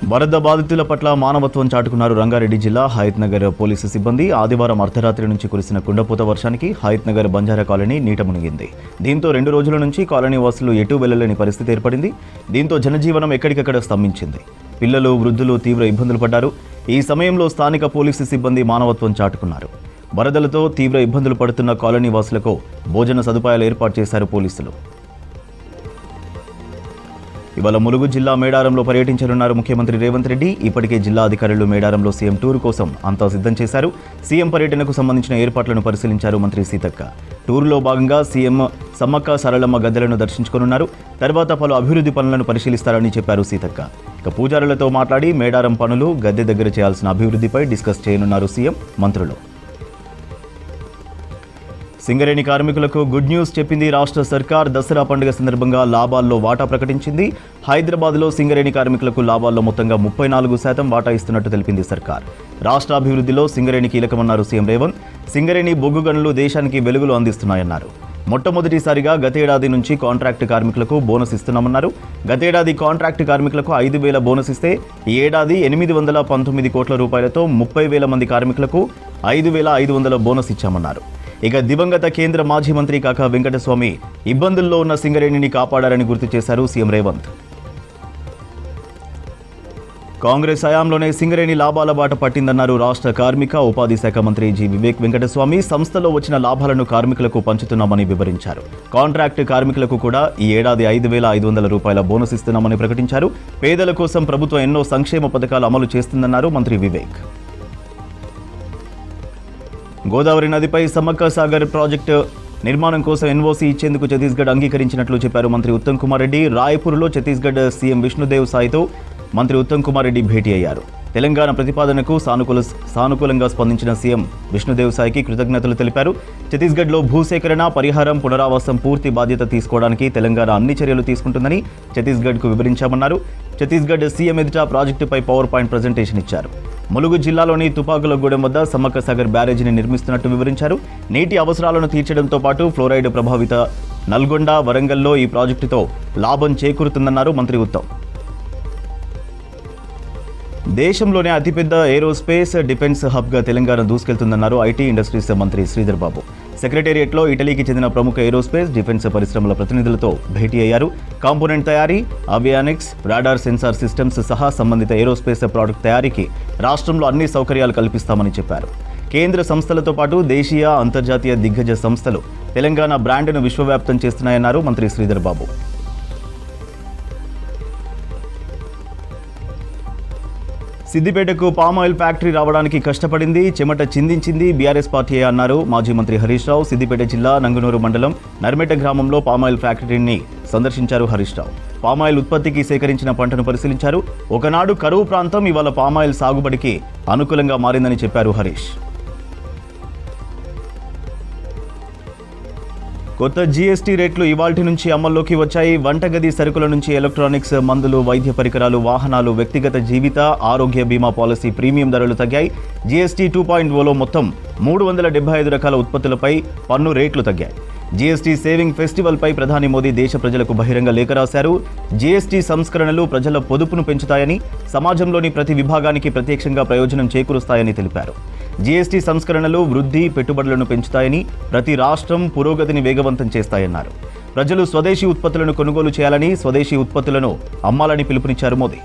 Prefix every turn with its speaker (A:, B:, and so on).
A: వరద బాధితుల పట్ల మానవత్వం చాటుకున్నారు రంగారెడ్డి జిల్లా హయత్నగర్ పోలీసు సిబ్బంది. ఆదివారం అర్ధరాత్రి నుంచి కురిసిన కుండపోత వర్షానికి హయత్నగర్ బంజారా కాలనీ నీట మునిగింది. దీంతో 2 రోజుల నుంచి కాలనీ వాసులు ఎటూ వెళ్లలేని పరిస్థితి ఏర్పడింది. దీంతో జనజీవనం ఎక్కడికక్కడ స్తంభించింది. పిల్లలు, వృద్ధులు తీవ్ర ఇబ్బందులు పడ్డారు. ఈ సమయంలో స్థానిక పోలీసు సిబ్బంది మానవత్వం చాటుకున్నారు. వరదలతో తీవ్ర ఇబ్బందులు పడుతున్న కాలనీ వాసులకు భోజన సదుపాయాలు ఏర్పాటు చేశారు పోలీసులు. ఇవాళ ములుగు జిల్లా మేడారంలో పర్యటించనున్నారు ముఖ్యమంత్రి రేవంత్ రెడ్డి. ఇప్పటికే జిల్లా అధికారులు మేడారంలో సీఎం టూర్ కోసం అంతా సిద్ధం చేశారు. సీఎం పర్యటనకు సంబంధించిన ఏర్పాట్లను పరిశీలించారు మంత్రి సీతక్క. టూర్లో భాగంగా సీఎం సమ్మక్క సారలమ్మ గద్దెలను దర్శించుకోనున్నారు. తర్వాత పలు అభివృద్ధి పనులను పరిశీలిస్తారని చెప్పారు సీతక్క. ఇక పూజారులతో మాట్లాడి మేడారం పనులు, గద్దె దగ్గర చేయాల్సిన అభివృద్ధిపై డిస్కస్ చేయనున్నారు సీఎం, మంత్రులు. సింగరేణి కార్మికులకు గుడ్ న్యూస్ చెప్పింది రాష్ట్ర సర్కార్. దసరా పండుగ సందర్భంగా లాభాల్లో వాటా ప్రకటించింది. హైదరాబాద్లో సింగరేణి కార్మికులకు లాభాల్లో మొత్తంగా 34% వాటా ఇస్తున్నట్టు తెలిపింది సర్కార్. రాష్ట్ర అభివృద్ధిలో సింగరేణి కీలకమన్నారు సీఎం రేవంత్. సింగరేణి బొగ్గు గనులు దేశానికి వెలుగులు అందిస్తున్నాయన్నారు. మొట్టమొదటిసారిగా గతేడాది నుంచి కాంట్రాక్టు కార్మికులకు బోనస్ ఇస్తున్నామన్నారు. గతేడాది కాంట్రాక్టు కార్మికులకు 5,000 బోనస్ ఇస్తే ఈ ఏడాది 819 కోట్ల రూపాయలతో 30,000 మంది కార్మికులకు 5,500 బోనస్ ఇచ్చామన్నారు. ఇక దివంగత కేంద్ర మాజీ మంత్రి కాకా వెంకటస్వామి ఇబ్బందుల్లో ఉన్న సింగరేణిని కాపాడారని గుర్తు చేశారు సీఎం రేవంత్. కాంగ్రెస్ హయాంలోనే సింగరేణి లాభాల బాట పట్టిందన్నారు రాష్ట్ర కార్మిక ఉపాధి శాఖ మంత్రి జి వివేక్ వెంకటస్వామి. సంస్థలో వచ్చిన లాభాలను కార్మికులకు పంచుతున్నామని వివరించారు. కాంట్రాక్ట్ కార్మికులకు కూడా ఈ ఏడాది 5,500 రూపాయల బోనస్ ఇస్తున్నామని ప్రకటించారు. పేదల కోసం ప్రభుత్వం ఎన్నో సంక్షేమ పథకాలు అమలు చేస్తుందన్నారు మంత్రి వివేక్. గోదావరి నదిపై సమ్మక్క సాగర్ ప్రాజెక్టు నిర్మాణం కోసం ఎన్ఓసీ ఇచ్చేందుకు ఛత్తీస్గఢ్ అంగీకరించినట్లు చెప్పారు మంత్రి ఉత్తమ్ కుమార్ రెడ్డి. రాయ్పూర్లో ఛత్తీస్గఢ్ సీఎం విష్ణుదేవ్ సాయ్తో మంత్రి ఉత్తమ్ కుమార్ రెడ్డి భేటీ అయ్యారు. తెలంగాణ ప్రతిపాదనకు సానుకూలంగా స్పందించిన సీఎం విష్ణుదేవ్ సాయ్కి కృతజ్ఞతలు తెలిపారు. ఛత్తీస్గఢ్లో భూసేకరణ, పరిహారం, పునరావాసం పూర్తి బాధ్యత తీసుకోవడానికి తెలంగాణ అన్ని చర్యలు తీసుకుంటుందని ఛత్తీస్గఢ్కు వివరించామన్నారు. ఛత్తీస్గఢ్ సీఎం ఎదుట ప్రాజెక్టుపై పవర్ పాయింట్ ప్రజెంటేషన్ ఇచ్చారు. ములుగు జిల్లాలోని తుపాకులగూడెం వద్ద సమ్మక్క సాగర్ బ్యారేజీని నిర్మిస్తున్నట్టు వివరించారు. నీటి అవసరాలను తీర్చడంతో పాటు ఫ్లోరైడ్ ప్రభావిత నల్గొండ, వరంగల్లో ఈ ప్రాజెక్టుతో లాభం చేకూరుతుందన్నారు మంత్రి ఉత్తమ్. దేశంలోనే అతిపెద్ద ఏరోస్పేస్ డిఫెన్స్ హబ్గా తెలంగాణ దూసుకెళ్తుందన్నారు ఐటీ ఇండస్ట్రీస్ మంత్రి శ్రీధర్ బాబు. సెక్రటేరియట్లో ఇటలీకి చెందిన ప్రముఖ ఏరోస్పేస్, డిఫెన్స్ పరిశ్రమల ప్రతినిధులతో భేటీ అయ్యారు. కాంపోనెంట్ తయారీ, అవియానిక్స్, రాడార్, సెన్సార్ సిస్టమ్స్ సహా సంబంధిత ఏరోస్పేస్ ప్రాడక్ట్ తయారీకి రాష్ట్రంలో అన్ని సౌకర్యాలు కల్పిస్తామని చెప్పారు. కేంద్ర సంస్థలతో పాటు దేశీయ, అంతర్జాతీయ దిగ్గజ సంస్థలు తెలంగాణ బ్రాండ్ను విశ్వవ్యాప్తం చేస్తున్నాయన్నారు మంత్రి శ్రీధర్ బాబు. సిద్దిపేటకు పామాయిల్ ఫ్యాక్టరీ రావడానికి కష్టపడింది, చెమట చిందించింది బీఆర్ఎస్ పార్టీ అన్నారు మాజీ మంత్రి హరీష్ రావు. సిద్దిపేట జిల్లా నంగునూరు మండలం నర్మెట గ్రామంలో పామాయిల్ ఫ్యాక్టరీని సందర్శించారు హరీష్ రావు. పామాయిల్ ఉత్పత్తికి సేకరించిన పంటను పరిశీలించారు. ఒకనాడు కరువు ప్రాంతం ఇవాళ పామాయిల్ సాగుబడికి అనుకూలంగా మారిందని చెప్పారు హరీష్. కొత్త జీఎస్టీ రేట్లు ఇవాల్టి నుంచి అమల్లోకి వచ్చాయి. వంటగది సరుకుల నుంచి ఎలక్ట్రానిక్స్, మందులు, వైద్య పరికరాలు, వాహనాలు, వ్యక్తిగత జీవిత ఆరోగ్య బీమా పాలసీ ప్రీమియం ధరలు తగ్గాయి. జీఎస్టీ 2.0లో మొత్తం 375 రకాల ఉత్పత్తులపై పన్ను రేట్లు తగ్గాయి. జీఎస్టీ సేవింగ్ ఫెస్టివల్పై ప్రధాని మోదీ దేశ ప్రజలకు బహిరంగ లేఖ రాశారు. జీఎస్టీ సంస్కరణలు ప్రజల పొదుపును పెంచుతాయని, సమాజంలోని ప్రతి విభాగానికి ప్రత్యక్షంగా ప్రయోజనం చేకూరుస్తాయని తెలిపారు. జీఎస్టీ సంస్కరణలు వృద్ధి, పెట్టుబడులను పెంచుతాయని, ప్రతి రాష్ట్రం పురోగతిని వేగవంతం చేస్తాయన్నారు. ప్రజలు స్వదేశీ ఉత్పత్తులను కొనుగోలు చేయాలని, స్వదేశీ ఉత్పత్తులను అమ్మాలని పిలుపునిచ్చారు మోదీ.